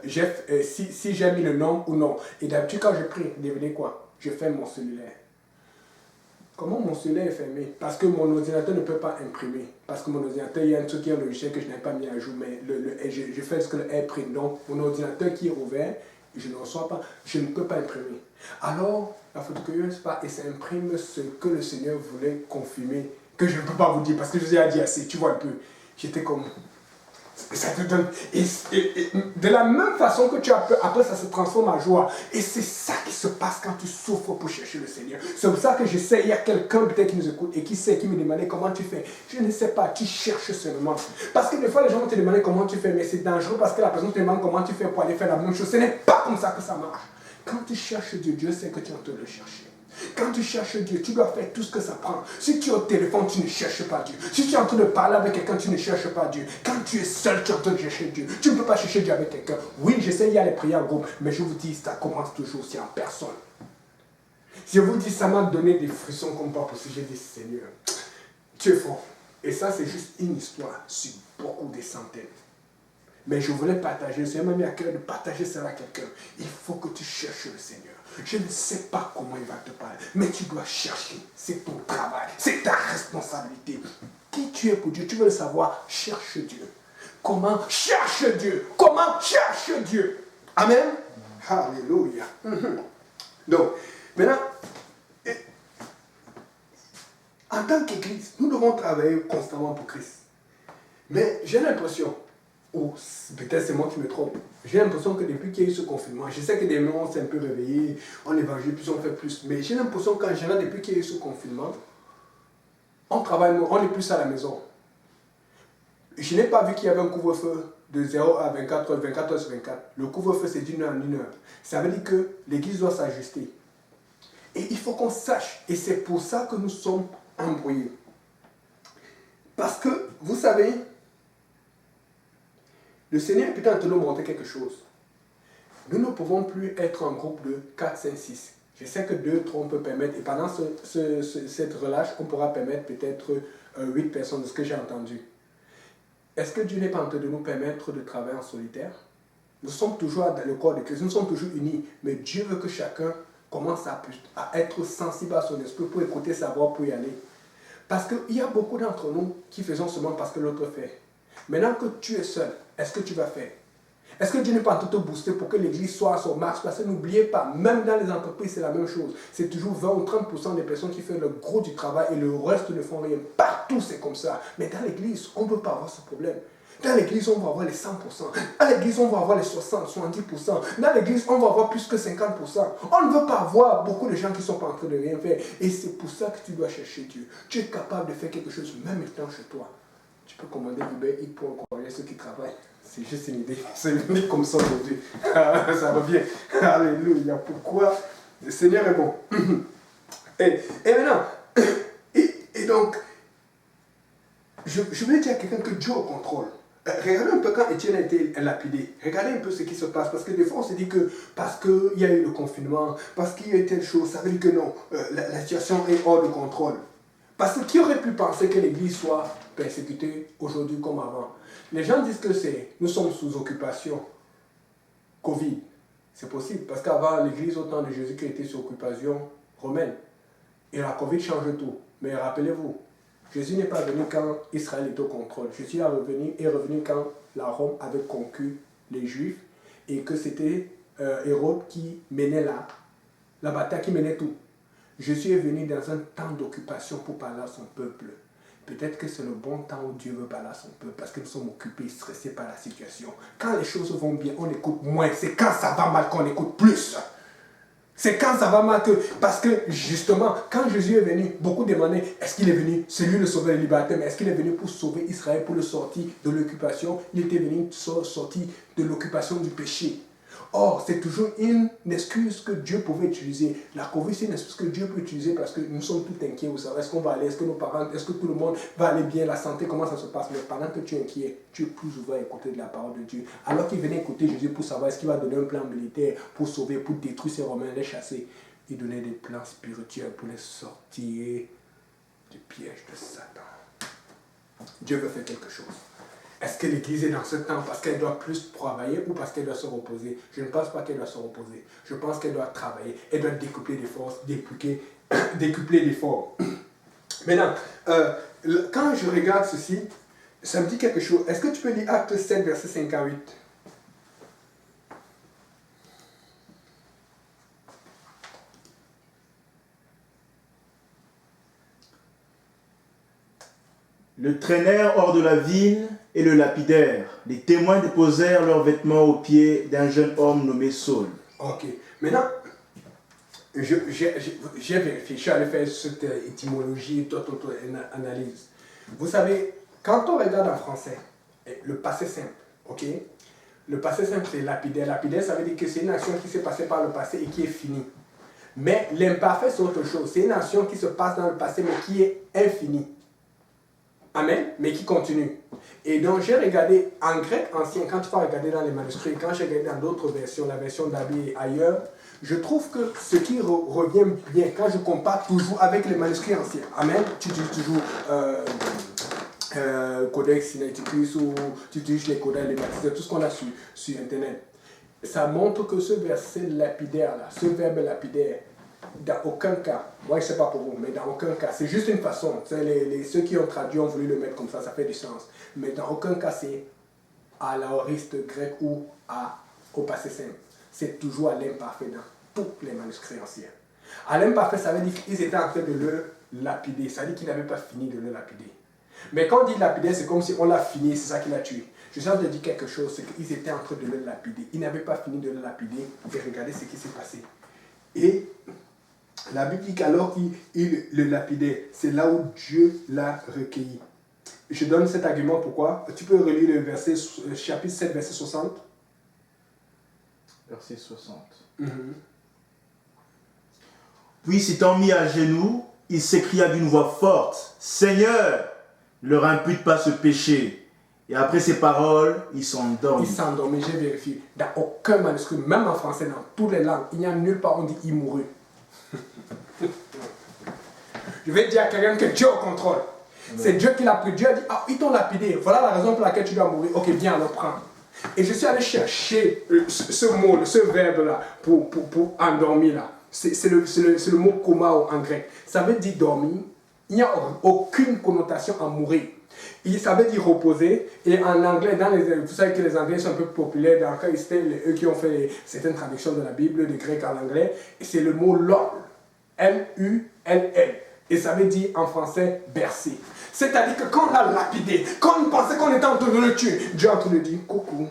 Speaker 1: j'ai mis le nom ou non. Et d'habitude, quand je prie, devinez quoi? Je ferme mon cellulaire. Comment mon cellulaire est fermé? Parce que mon ordinateur ne peut pas imprimer. Parce que mon ordinateur, il y a un truc qui est un logiciel que je n'ai pas mis à jour, mais je fais ce que le AirPrint. Donc, mon ordinateur qui est ouvert, je ne reçois pas, je ne peux pas imprimer. Alors, la photocopieuse part et ça imprime ce que le Seigneur voulait confirmer, que je ne peux pas vous dire, parce que je vous ai dit assez, tu vois un peu. J'étais comme... Ça te donne... Et de la même façon que tu as peur, après ça se transforme en joie. Et c'est ça qui se passe quand tu souffres pour chercher le Seigneur. C'est pour ça que je sais, il y a quelqu'un peut-être qui nous écoute et qui sait, qui me demandait comment tu fais. Je ne sais pas, tu cherches seulement. Parce que des fois les gens vont te demander comment tu fais, mais c'est dangereux parce que la personne te demande comment tu fais pour aller faire la même chose. Ce n'est pas comme ça que ça marche. Quand tu cherches Dieu, Dieu sait que tu es en train de le chercher. Quand tu cherches Dieu, tu dois faire tout ce que ça prend. Si tu es au téléphone, tu ne cherches pas Dieu. Si tu es en train de parler avec quelqu'un, tu ne cherches pas Dieu. Quand tu es seul, tu es en train de chercher Dieu. Tu ne peux pas chercher Dieu avec quelqu'un. Oui, je sais, il y a les prières en groupe, mais je vous dis, ça commence toujours aussi en personne. Si je vous dis, ça m'a donné des frissons comme pas possible. J'ai dit, Seigneur, tu es fort. Et ça, c'est juste une histoire sur beaucoup des centaines. Mais je voulais partager, le Seigneur m'a mis à cœur de partager cela à quelqu'un. Il faut que tu cherches le Seigneur. Je ne sais pas comment il va te parler, mais tu dois chercher. C'est ton travail, c'est ta responsabilité. Qui tu es pour Dieu, tu veux le savoir, cherche Dieu. Comment? Cherche Dieu. Comment? Cherche Dieu. Amen. Alléluia. Donc, maintenant, en tant qu'Église, nous devons travailler constamment pour Christ. Mais j'ai l'impression, ou peut-être c'est moi qui me trompe, j'ai l'impression que depuis qu'il y a eu ce confinement, je sais que des moments on s'est un peu réveillé, on évangile plus, on fait plus, mais j'ai l'impression qu'en général, depuis qu'il y a eu ce confinement, on travaille, on est plus à la maison. Je n'ai pas vu qu'il y avait un couvre-feu de 0 à 24 heures, 24 heures sur 24. Le couvre-feu, c'est d'une heure en une heure. Ça veut dire que l'Église doit s'ajuster. Et il faut qu'on sache, et c'est pour ça que nous sommes embrouillés. Parce que, vous savez, le Seigneur est peut-être en train de nous montrer quelque chose. Nous ne pouvons plus être en groupe de 4, 5, 6. Je sais que 2, 3, on peut permettre, et pendant cette relâche, on pourra permettre peut-être 8 personnes, de ce que j'ai entendu. Est-ce que Dieu n'est pas en train de nous permettre de travailler en solitaire? Nous sommes toujours dans le corps de Christ, nous sommes toujours unis, mais Dieu veut que chacun commence à être sensible à son esprit pour écouter sa voix, pour y aller. Parce qu'il y a beaucoup d'entre nous qui faisons seulement parce que l'autre fait. Maintenant que tu es seul, est-ce que tu vas faire? Est-ce que Dieu n'est pas en train de te booster pour que l'église soit à son max? Parce que n'oubliez pas, même dans les entreprises, c'est la même chose. C'est toujours 20 ou 30% des personnes qui font le gros du travail et le reste ne font rien. Partout, c'est comme ça. Mais dans l'église, on ne peut pas avoir ce problème. Dans l'église, on va avoir les 100%. Dans l'église, on va avoir les 60, 70%. Dans l'église, on va avoir plus que 50%. On ne veut pas avoir beaucoup de gens qui ne sont pas en train de rien faire. Et c'est pour ça que tu dois chercher Dieu. Tu es capable de faire quelque chose même étant chez toi. Tu peux commander Uber Eats pour encourager ceux qui travaillent. C'est juste une idée. C'est unique comme ça aujourd'hui. Ça revient. Alléluia. Pourquoi? Le Seigneur est bon. Et maintenant, et donc, je veux dire à quelqu'un que Dieu au contrôle. Regardez un peu quand Étienne a été lapidé. Regardez un peu ce qui se passe. Parce que des fois, on se dit que parce qu'il y a eu le confinement, parce qu'il y a eu telle chose, ça veut dire que non, la situation est hors de contrôle. Parce que qui aurait pu penser que l'Église soit persécutée aujourd'hui comme avant? Les gens disent que nous sommes sous occupation. Covid. C'est possible. Parce qu'avant, l'Église, au temps de Jésus-Christ, était sous occupation romaine. Et la Covid change tout. Mais rappelez-vous, Jésus n'est pas venu quand Israël était au contrôle. Jésus est revenu quand la Rome avait conquis les Juifs et que c'était Hérode qui menait la bataille, qui menait tout. Jésus est venu dans un temps d'occupation pour parler à son peuple. Peut-être que c'est le bon temps où Dieu veut parler à son peuple parce que nous sommes occupés, stressés par la situation. Quand les choses vont bien, on écoute moins. C'est quand ça va mal qu'on écoute plus. C'est quand ça va mal que... Parce que justement, quand Jésus est venu, beaucoup demandaient, est-ce qu'il est venu, c'est lui le sauveur et le libérateur, mais est-ce qu'il est venu pour sauver Israël, pour le sortir de l'occupation? Il était venu sortir de l'occupation du péché. Or, c'est toujours une excuse que Dieu pouvait utiliser. La Covid, c'est une excuse que Dieu peut utiliser parce que nous sommes tous inquiets. Vous savez, est-ce qu'on va aller, est-ce que nos parents, est-ce que tout le monde va aller bien, la santé, comment ça se passe? Mais pendant que tu es inquiet, tu es plus ouvert à écouter de la parole de Dieu. Alors qu'il venait écouter Jésus pour savoir est-ce qu'il va donner un plan militaire pour sauver, pour détruire ces Romains, les chasser. Il donnait des plans spirituels pour les sortir du piège de Satan. Dieu veut faire quelque chose. Est-ce que l'Église est dans ce temps parce qu'elle doit plus travailler ou parce qu'elle doit se reposer? Je ne pense pas qu'elle doit se reposer. Je pense qu'elle doit travailler. Elle doit décupler des forces, décupler l'effort. Maintenant, quand je regarde ceci, ça me dit quelque chose. Est-ce que tu peux lire Acte 7, verset 5 à 8?
Speaker 2: Le traînèrent hors de la ville et le lapidèrent. Les témoins déposèrent leurs vêtements aux pieds d'un jeune homme nommé Saul.
Speaker 1: Ok. Maintenant, j'ai vérifié, je suis allé faire cette étymologie, toute analyse. Vous savez, quand on regarde en français, le passé simple, ok? Le passé simple, c'est lapidaire. Lapidaire, ça veut dire que c'est une action qui s'est passée par le passé et qui est finie. Mais l'imparfait, c'est autre chose. C'est une action qui se passe dans le passé, mais qui est infinie. Amen, mais qui continue. Et donc, j'ai regardé en grec ancien, quand tu vas regarder dans les manuscrits, quand j'ai regardé dans d'autres versions, la version d'Abbé et ailleurs, je trouve que ce qui revient bien, quand je compare toujours avec les manuscrits anciens, Amen, tu utilises toujours Codex Sinaiticus ou tu utilises les codex, les baptiseurs, tout ce qu'on a sur Internet. Ça montre que ce verset lapidaire, là, ce verbe lapidaire, dans aucun cas, moi je ne sais pas pour vous, mais dans aucun cas, c'est juste une façon, ceux qui ont traduit ont voulu le mettre comme ça fait du sens, mais dans aucun cas c'est à l'aoriste grec ou au passé simple, c'est toujours à l'imparfait dans tous les manuscrits anciens. À l'imparfait, ça veut dire qu'ils étaient en train de le lapider, ça veut dire qu'ils n'avaient pas fini de le lapider. Mais quand on dit lapider, c'est comme si on l'a fini, c'est ça qui l'a tué. Je suis en train de dire quelque chose, c'est qu'ils étaient en train de le lapider, ils n'avaient pas fini de le lapider, et regardez ce qui s'est passé. Et la Bible dit qu'alors qu'il le lapidait, c'est là où Dieu l'a recueilli. Je donne cet argument pourquoi. Tu peux relire le verset, chapitre 7, verset 60.
Speaker 2: Verset 60. Puis s'étant mis à genoux, il s'écria d'une voix forte, « Seigneur, ne leur impute pas ce péché. » Et après ces paroles, il s'endormit.
Speaker 1: Il s'endormit, j'ai vérifié. Dans aucun manuscrit, même en français, dans toutes les langues, il n'y a nulle part où on dit « il mourut ». Je vais dire à quelqu'un que Dieu au contrôle. C'est Dieu qui l'a pris. Dieu a dit, ah, ils t'ont lapidé. Voilà la raison pour laquelle tu dois mourir. Ok, viens, alors prends. Et je suis allé chercher ce mot, ce verbe-là, pour endormir là. C'est le mot coma en grec. Ça veut dire dormir. Il n'y a aucune connotation à mourir. Ça veut dire reposer. Et en anglais, vous savez que les anglais sont un peu populaires. Dans le cas, c'était eux qui ont fait certaines traductions de la Bible, du grec en anglais. Et c'est le mot lol. L-U-L-L. Et ça veut dire en français bercer. C'est-à-dire que quand on l'a lapidé, quand on pensait qu'on était en train de le tuer, Dieu est en train de dire coucou.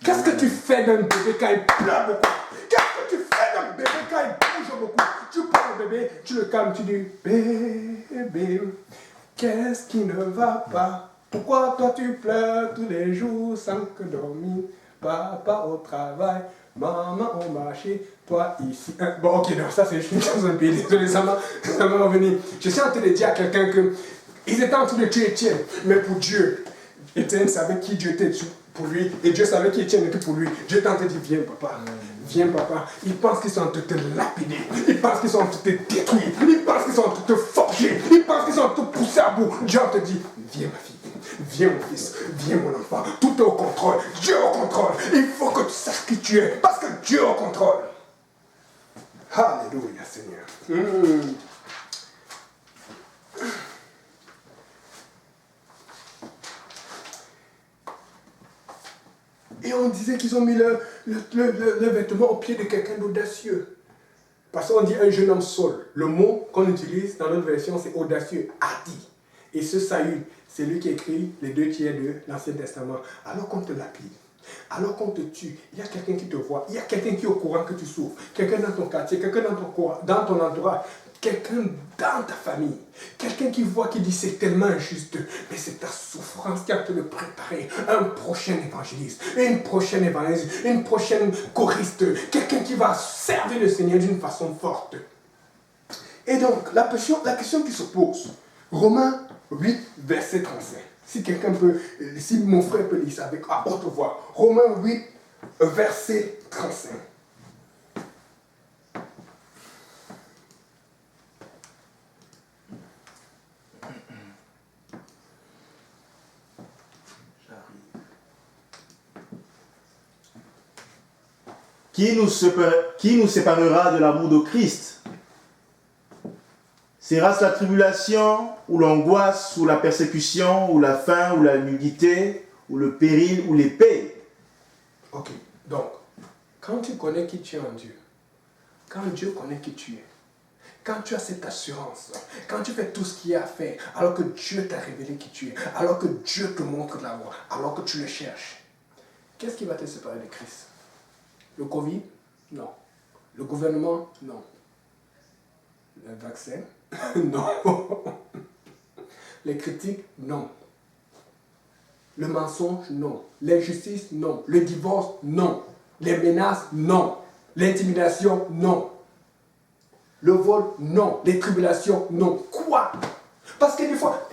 Speaker 1: Qu'est-ce que tu fais d'un bébé quand il pleure beaucoup? Qu'est-ce que tu fais d'un bébé quand il bouge beaucoup? Tu prends le bébé, tu le calmes, tu dis bébé, qu'est-ce qui ne va pas? Pourquoi toi tu pleures tous les jours sans que dormir? Papa au travail, maman au marché, toi ici. Bon, ok, non, ça c'est juste une chose un peu. Désolé, ça m'a revenu. Je suis en train de dire à quelqu'un que ils étaient en train de tuer Étienne, mais pour Dieu. Étienne savait qui Dieu était pour lui, et Dieu savait qui Étienne était pour lui. Dieu t'a dit, viens papa, viens papa. Ils pensent qu'ils sont en train de te lapider, ils pensent qu'ils sont en train de te détruire, ils pensent qu'ils sont en train de te forger, ils pensent qu'ils sont en train de te pousser à bout. Dieu te dit, viens ma fille, viens mon fils, viens mon enfant, tout est au contrôle, Dieu est au contrôle. Il faut que tu saches qui tu es, parce que Dieu est au contrôle. Alléluia Seigneur. Et on disait qu'ils ont mis le vêtement au pied de quelqu'un d'audacieux. Parce qu'on dit un jeune homme Saul. Le mot qu'on utilise dans notre version, c'est audacieux, hardi. Et ce Saül, c'est lui qui écrit les 2 tiers de l'Ancien Testament. Alors qu'on te lapide, alors qu'on te tue, il y a quelqu'un qui te voit, il y a quelqu'un qui est au courant que tu souffres, quelqu'un dans ton quartier, quelqu'un dans ton entourage, quelqu'un dans ta famille, quelqu'un qui voit, qui dit c'est tellement injuste, mais c'est ta souffrance qui a te le préparer un prochain évangéliste, une prochaine évangéliste, une prochaine choriste, quelqu'un qui va servir le Seigneur d'une façon forte. Et donc, la question qui se pose, Romains 8, verset 35. Si quelqu'un peut, si mon frère peut lire ça avec à haute voix. Romains 8, verset 35.
Speaker 2: Qui nous séparera de l'amour de Christ? Sera-ce la tribulation, ou l'angoisse, ou la persécution, ou la faim, ou la nudité, ou le péril, ou l'épée?
Speaker 1: Ok, donc, quand tu connais qui tu es en Dieu, quand Dieu connaît qui tu es, quand tu as cette assurance, quand tu fais tout ce qu'il y a à faire, alors que Dieu t'a révélé qui tu es, alors que Dieu te montre la voie, alors que tu le cherches, qu'est-ce qui va te séparer de Christ? Le Covid? Non. Le gouvernement? Non. Le vaccin? Non. Les critiques? Non. Le mensonge? Non. L'injustice? Non. Le divorce? Non. Les menaces? Non. L'intimidation? Non. Le vol? Non. Les tribulations? Non. Quoi? Parce que des fois,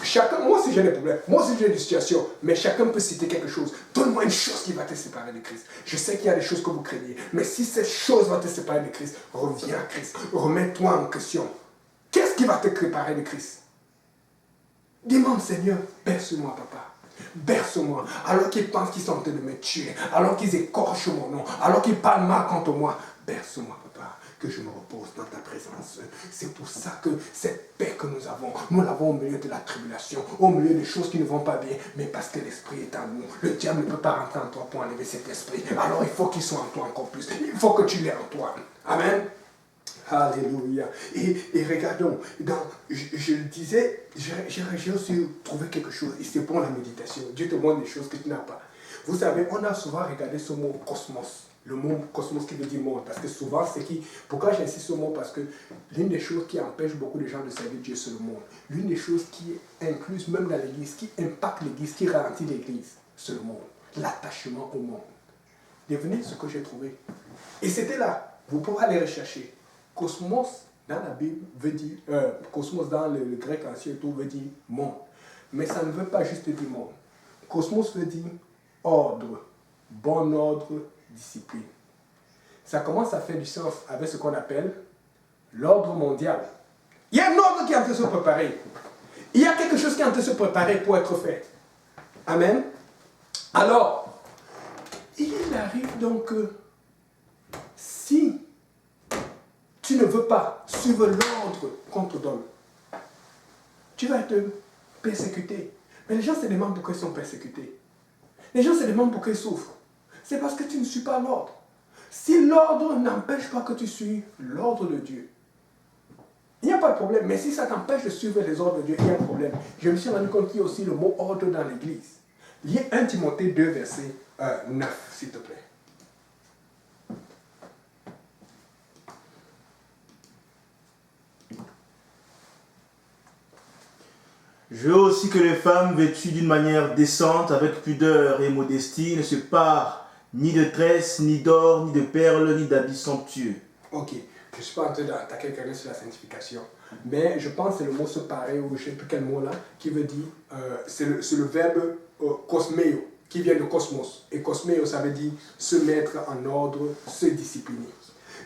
Speaker 1: chacun, moi aussi j'ai des problèmes, moi aussi j'ai des situations, mais chacun peut citer quelque chose. Donne-moi une chose qui va te séparer de Christ. Je sais qu'il y a des choses que vous craignez, mais si cette chose va te séparer de Christ, reviens à Christ, remets-toi en question. Qu'est-ce qui va te séparer de Christ? Dis-moi, Seigneur, berce-moi, papa. Berce-moi. Alors qu'ils pensent qu'ils sont en train de me tuer, alors qu'ils écorchent mon nom, alors qu'ils parlent mal contre moi, berce-moi, papa. Que je me repose dans ta présence. C'est pour ça que cette paix que nous l'avons au milieu de la tribulation, au milieu des choses qui ne vont pas bien, mais parce que l'esprit est en nous. Le diable ne peut pas rentrer en toi pour enlever cet esprit. Alors il faut qu'il soit en toi encore plus. Il faut que tu l'aies en toi. Amen. Alléluia. Et regardons, je le disais, j'ai aussi trouvé quelque chose, et c'est pour la méditation. Dieu te montre des choses que tu n'as pas. Vous savez, on a souvent regardé ce mot cosmos, le mot cosmos qui veut dire monde, parce que souvent c'est qui. Pourquoi j'insiste sur ce mot? Parce que l'une des choses qui empêche beaucoup de gens de servir Dieu, c'est le monde. L'une des choses qui est incluse même dans l'église, qui impacte l'église, qui ralentit l'église, c'est le monde. L'attachement au monde. Devenez ce que j'ai trouvé. Et c'était là, vous pourrez aller rechercher. Cosmos dans la Bible veut dire, cosmos dans le grec ancien et tout veut dire monde. Mais ça ne veut pas juste dire monde. Cosmos veut dire ordre, bon ordre, discipline. Ça commence à faire du sens avec ce qu'on appelle l'ordre mondial. Il y a un ordre qui est en train de se préparer. Il y a quelque chose qui est en train de se préparer pour être fait. Amen. Alors, il arrive donc que si tu ne veux pas suivre l'ordre qu'on te donne, tu vas être persécuté. Mais les gens se demandent pourquoi ils sont persécutés. Les gens se demandent pourquoi ils souffrent. C'est parce que tu ne suis pas l'ordre. Si l'ordre n'empêche pas que tu suives l'ordre de Dieu, il n'y a pas de problème. Mais si ça t'empêche de suivre les ordres de Dieu, il y a un problème. Je me suis rendu compte qu'il y a aussi le mot ordre dans l'église. Il y a 1 Timothée 2, verset 9, s'il te plaît.
Speaker 2: Je veux aussi que les femmes vêtues d'une manière décente, avec pudeur et modestie, ne se parent ni de tresses, ni d'or, ni de perles, ni d'habits somptueux.
Speaker 1: Ok, je ne suis pas en train d'attaquer quelqu'un sur la sanctification, mais je pense que c'est le mot se parer, ou je ne sais plus quel mot là, qui veut dire, c'est le verbe cosmeo, qui vient de cosmos. Et cosmeo, ça veut dire se mettre en ordre, se discipliner.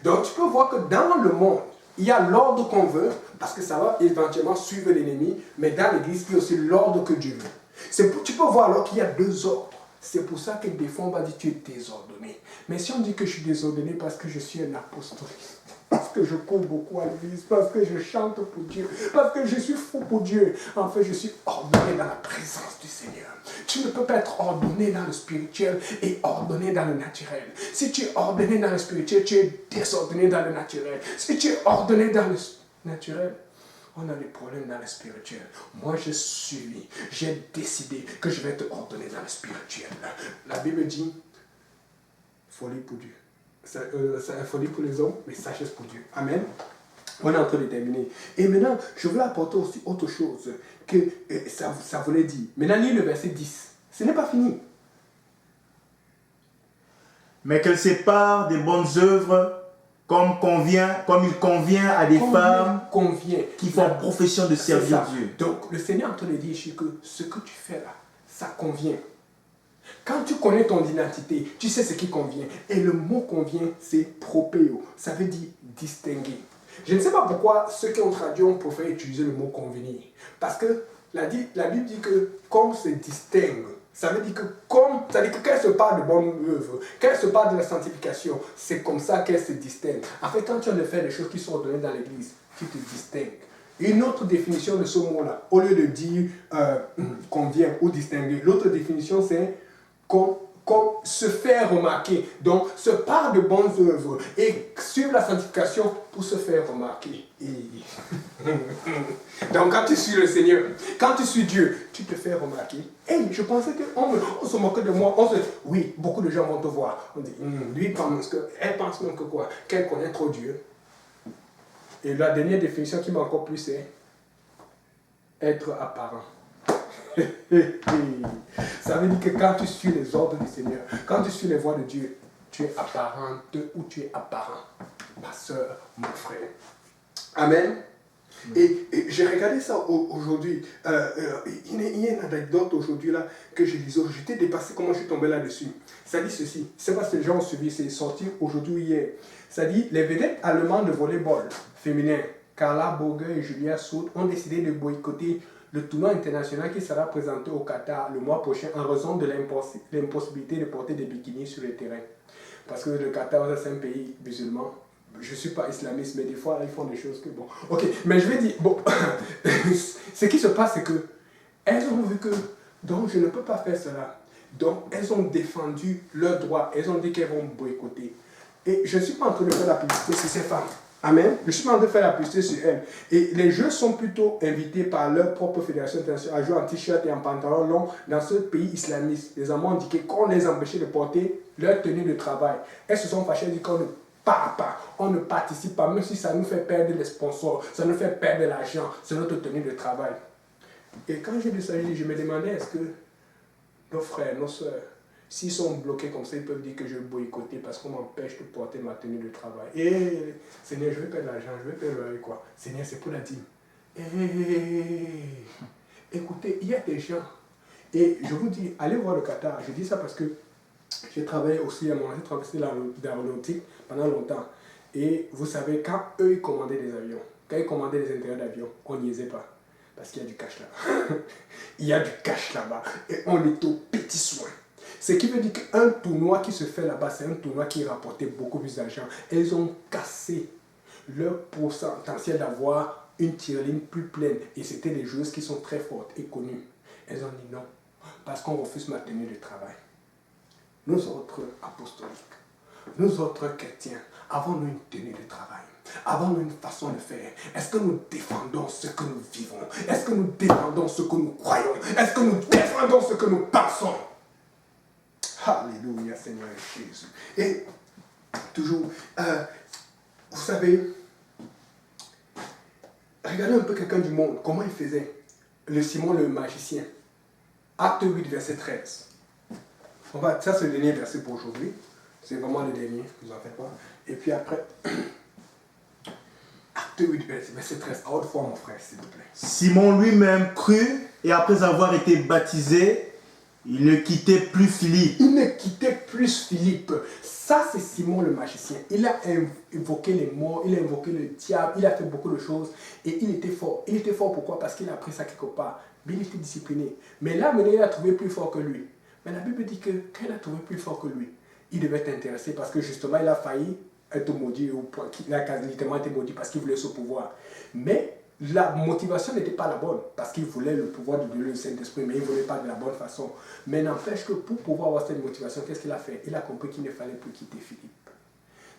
Speaker 1: Donc tu peux voir que dans le monde, il y a l'ordre qu'on veut, parce que ça va éventuellement suivre l'ennemi, mais dans l'église, il y a aussi l'ordre que Dieu veut. Tu peux voir alors qu'il y a deux ordres. C'est pour ça que des fois on va dire tu es désordonné. Mais si on dit que je suis désordonné parce que je suis un apostoliste, parce que je cours beaucoup à l'église, parce que je chante pour Dieu, parce que je suis fou pour Dieu, en fait je suis ordonné dans la présence du Seigneur. Tu ne peux pas être ordonné dans le spirituel et ordonné dans le naturel. Si tu es ordonné dans le spirituel, tu es désordonné dans le naturel. Si tu es ordonné dans le naturel, on a des problèmes dans le spirituel. Moi, j'ai décidé que je vais te ordonner dans le spirituel. La Bible dit, folie pour Dieu. C'est folie pour les hommes, mais sagesse pour Dieu. Amen. On est en train de terminer. Et maintenant, je voulais apporter aussi autre chose que ça voulait dire. Maintenant, lis le verset 10. Ce n'est pas fini.
Speaker 2: Mais qu'elle sépare des bonnes œuvres comme il convient à des femmes qui font profession de servir Dieu.
Speaker 1: Donc, le Seigneur est en train de dire ici que ce que tu fais là, ça convient. Quand tu connais ton identité, tu sais ce qui convient. Et le mot convient, c'est propéo. Ça veut dire distinguer. Je ne sais pas pourquoi ceux qui ont traduit ont préféré utiliser le mot convenir. Parce que la Bible dit que comme se distingue, ça veut dire que qu'elle se parle de bonne œuvre, qu'elle se parle de la sanctification, c'est comme ça qu'elle se distingue. En fait, quand tu as de faire des choses qui sont ordonnées dans l'église, tu te distingues. Une autre définition de ce mot-là, au lieu de dire convient ou distinguer, l'autre définition c'est comme se faire remarquer. Donc, se part de bonnes œuvres et suivre la sanctification pour se faire remarquer. Donc, quand tu suis le Seigneur, quand tu suis Dieu, tu te fais remarquer. Et je pensais qu'on se moquait de moi. Oui, beaucoup de gens vont te voir. On dit, lui pense elle pense même que quoi? Qu'elle connaît trop Dieu. Et la dernière définition qui m'a encore plus, c'est être apparent. Ça veut dire que quand tu suis les ordres du Seigneur, quand tu suis les voies de Dieu, tu es apparente ou tu es apparent. Ma soeur, mon frère. Amen. Et j'ai regardé ça aujourd'hui. Il y a une anecdote aujourd'hui là que je lisais. J'étais dépassé comment je suis tombé là-dessus. Ça dit ceci. C'est parce que les gens ont suivi. C'est sorti aujourd'hui ou hier. Ça dit les vedettes allemandes de volleyball féminin, Carla Burger et Julia Soud, ont décidé de boycotter le tournoi international qui sera présenté au Qatar le mois prochain en raison de l'impossibilité de porter des bikinis sur le terrain. Parce que le Qatar, c'est un pays musulman. Je ne suis pas islamiste, mais des fois, ils font des choses que bon. Ok, mais je vais dire, bon, ce qui se passe, c'est que elles ont vu que, donc je ne peux pas faire cela. Donc, elles ont défendu leurs droits. Elles ont dit qu'elles vont boycotter. Et je ne suis pas en train de faire la publicité sur ces femmes. Amen. Je suis en train de faire la publicité sur elles. Et les Jeux sont plutôt invités par leur propre fédération internationale à jouer en t-shirt et en pantalon long dans ce pays islamiste. Les Allemands ont indiqué qu'on les empêchait de porter leur tenue de travail. Elles se sont fâchées et dit qu'on ne part pas, on ne participe pas, même si ça nous fait perdre les sponsors, ça nous fait perdre l'argent, c'est notre tenue de travail. Et quand j'ai lu ça, je me demandais, est-ce que nos frères, nos soeurs, s'ils sont bloqués comme ça, ils peuvent dire que je vais boycotter parce qu'on m'empêche de porter ma tenue de travail. Et Seigneur, je vais perdre l'argent, je vais perdre quoi? Seigneur, c'est pour la dîme. Écoutez, il y a des gens, et je vous dis, allez voir le Qatar. Je dis ça parce que j'ai travaillé aussi à mon j'ai travaillé dans l'aéronautique pendant longtemps. Et vous savez, quand eux, ils commandaient des avions, quand ils commandaient les intérieurs d'avion, on n'y niaisait pas. Parce qu'il y a du cash là-bas. Il y a du cash là-bas. Et on est au petit soin. Ce qui veut dire qu'un tournoi qui se fait là-bas, c'est un tournoi qui rapportait beaucoup plus d'argent. Elles ont cassé leur potentiel d'avoir une tirelire plus pleine. Et c'était des joueuses qui sont très fortes et connues. Elles ont dit non, parce qu'on refuse ma tenue de travail. Nous autres apostoliques, nous autres chrétiens, avons-nous une tenue de travail? Avons-nous une façon de faire? Est-ce que nous défendons ce que nous vivons? Est-ce que nous défendons ce que nous croyons? Est-ce que nous défendons ce que nous pensons? Alléluia, Seigneur Jésus. Et toujours, vous savez, regardez un peu quelqu'un du monde, comment il faisait. le Simon le magicien. Acte 8, verset 13. Ça, c'est le dernier verset pour aujourd'hui. C'est vraiment le dernier, ne vous en faites pas. Et puis après, acte 8, verset 13. À haute foi, mon frère, s'il vous plaît.
Speaker 2: Simon lui-même crut, et après avoir été baptisé, il ne quittait plus Philippe.
Speaker 1: Il ne quittait plus Philippe. Ça, c'est Simon le magicien. Il a invoqué les morts, il a invoqué le diable, il a fait beaucoup de choses. Et il était fort. Il était fort pourquoi? Parce qu'il a appris ça quelque part. Mais il était discipliné. Mais là, maintenant, il a trouvé plus fort que lui. Mais la Bible dit que quand il a trouvé plus fort que lui, il devait être intéressé parce que justement, il a failli être maudit au point qu'il a littéralement été maudit parce qu'il voulait ce pouvoir. Mais la motivation n'était pas la bonne parce qu'il voulait le pouvoir de Dieu, le Saint-Esprit, mais il ne voulait pas de la bonne façon. Mais n'empêche que pour pouvoir avoir cette motivation, qu'est-ce qu'il a fait? Il a compris qu'il ne fallait plus quitter Philippe.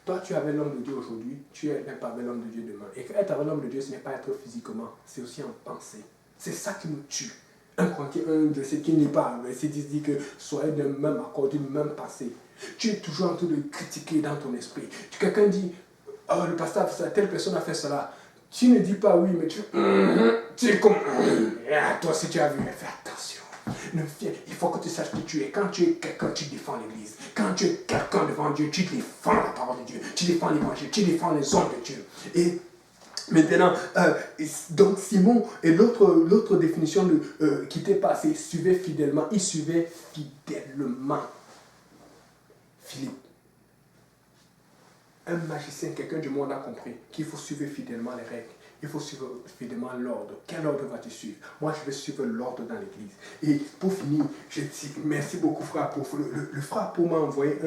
Speaker 1: Toi, tu avais l'homme de Dieu aujourd'hui, tu n'es pas avec l'homme de Dieu demain. Et être avec l'homme de Dieu, ce n'est pas être physiquement, c'est aussi en pensée. C'est ça qui nous tue. Un de ceux qui n'est pas, mais c'est dit que soyez d'un même accord, d'une même pensée. Tu es toujours en train de critiquer dans ton esprit. Quelqu'un dit, oh, le pasteur, telle personne a fait cela. Tu ne dis pas oui, mais tu es comme, toi si tu as vu, mais fais attention. Il faut que tu saches qui tu es. Quand tu es quelqu'un, tu défends l'église. Quand tu es quelqu'un devant Dieu, tu défends la parole de Dieu. Tu défends l'évangile, tu défends les hommes de Dieu. Et maintenant, donc Simon, et l'autre définition qui était passée, suivait fidèlement. Il suivait fidèlement Philippe. Un magicien, quelqu'un du monde a compris qu'il faut suivre fidèlement les règles. Il faut suivre fidèlement l'ordre. Quel ordre vas-tu suivre? Moi, je vais suivre l'ordre dans l'église. Et pour finir, je dis merci beaucoup, frère. Le frère pour m'a envoyé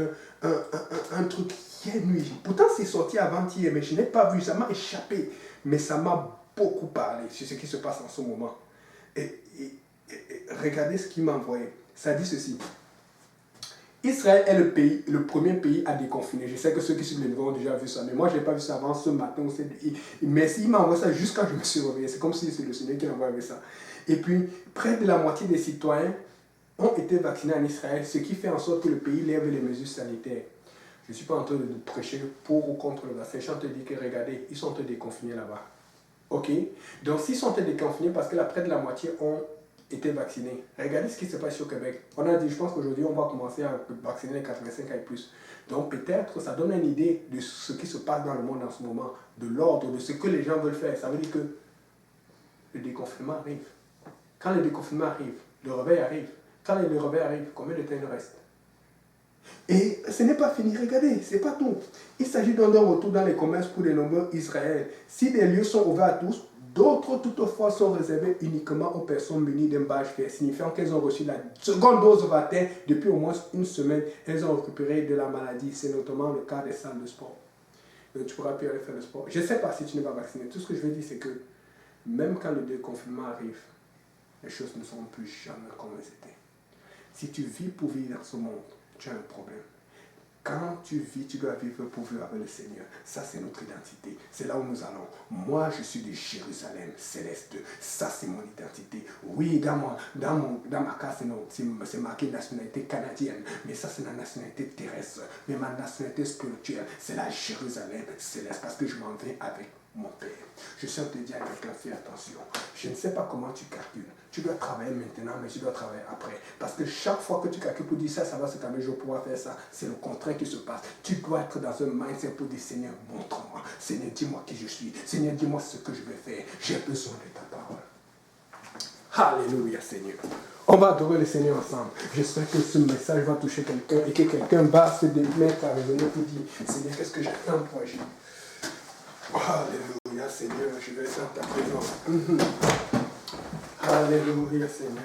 Speaker 1: un truc hier nuit. Pourtant, c'est sorti avant-hier, mais je n'ai pas vu. Ça m'a échappé. Mais ça m'a beaucoup parlé sur ce qui se passe en ce moment. Et regardez ce qu'il m'a envoyé. Ça dit ceci. Israël est le premier pays à déconfiner. Je sais que ceux qui suivent les nouvelles ont déjà vu ça, mais moi je n'ai pas vu ça avant ce matin. Mais il m'a envoyé ça juste quand je me suis réveillé. C'est comme si c'est le Seigneur qui m'a envoyé ça. Et puis, près de la moitié des citoyens ont été vaccinés en Israël, ce qui fait en sorte que le pays lève les mesures sanitaires. Je ne suis pas en train de prêcher pour ou contre le vaccin. Je suis en train de dire que regardez, ils sont en train de déconfiner là-bas. Ok? Donc s'ils sont en train de déconfiner parce que là, près de la moitié ont été vaccinés. Regardez ce qui se passe au Québec. On a dit, je pense qu'aujourd'hui, on va commencer à vacciner les 85 ans et plus. Donc peut-être ça donne une idée de ce qui se passe dans le monde en ce moment, de l'ordre, de ce que les gens veulent faire. Ça veut dire que le déconfinement arrive. Quand le déconfinement arrive, le réveil arrive. Quand le réveil arrive, combien de temps il reste? Et ce n'est pas fini, regardez, ce n'est pas tout. Il s'agit d'un retour dans les commerces pour les nombreux Israël. Si des lieux sont ouverts à tous, d'autres toutefois sont réservés uniquement aux personnes munies d'un badge vert, signifiant qu'elles ont reçu la seconde dose de vaccin depuis au moins une semaine. Elles ont récupéré de la maladie. C'est notamment le cas des salles de sport. Donc tu pourras plus aller faire le sport. Je ne sais pas si tu n'es pas vacciné. Tout ce que je veux dire, c'est que même quand le déconfinement arrive, les choses ne seront plus jamais comme elles étaient. Si tu vis pour vivre dans ce monde, tu as un problème. Quand tu vis, tu dois vivre pour vivre avec le Seigneur. Ça, c'est notre identité. C'est là où nous allons. Moi, je suis de Jérusalem céleste. Ça, c'est mon identité. Oui, dans ma carte, c'est marqué nationalité canadienne. Mais ça, c'est la nationalité terrestre. Mais ma nationalité spirituelle, c'est la Jérusalem céleste. Parce que je m'en vais avec mon Père. Je suis en train de dire à quelqu'un, fais attention. Je ne sais pas comment tu calcules. Tu dois travailler maintenant, mais tu dois travailler après. Parce que chaque fois que tu calcules pour dire ça, ça va se calmer, je vais pouvoir faire ça. C'est le contraire qui se passe. Tu dois être dans un mindset pour dire, Seigneur, montre-moi. Seigneur, dis-moi qui je suis. Seigneur, dis-moi ce que je vais faire. J'ai besoin de ta parole. Alléluia, Seigneur. On va adorer le Seigneur ensemble. J'espère que ce message va toucher quelqu'un et que quelqu'un va se mettre à revenir pour dire, Seigneur, qu'est-ce que j'attends pour agir? Alléluia, Seigneur, je vais être dans ta présence. Alléluia, Seigneur.